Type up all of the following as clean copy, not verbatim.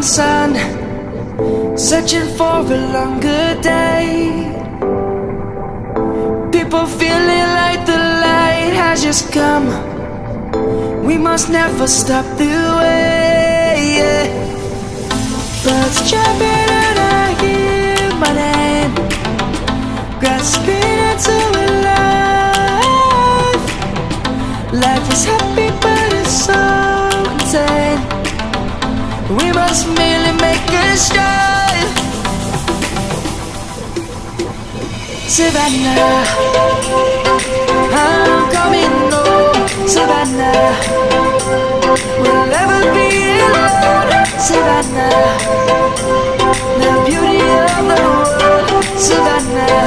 sun, searching for a longer day. People feeling like the light has just come. We must never stop the way, yeah. Birds jumping and I hear my name, grasping into a life. Life is happy but it's so insane. We must merely make a start. Savannah, I'm coming home. Savannah, we'll never be alone. Savannah, the beauty of the world. Savannah,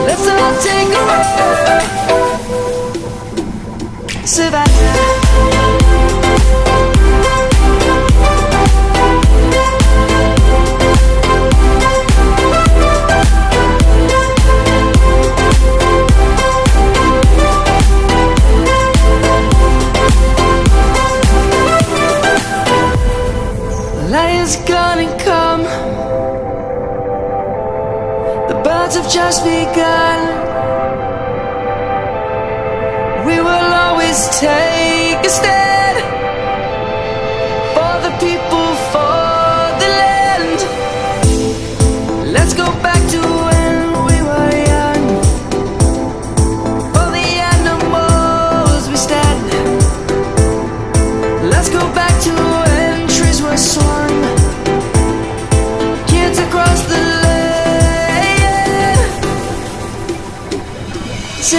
let's all take a walk. Savannah. Lion's gonna come. The birds have just begun. We will always take a stand.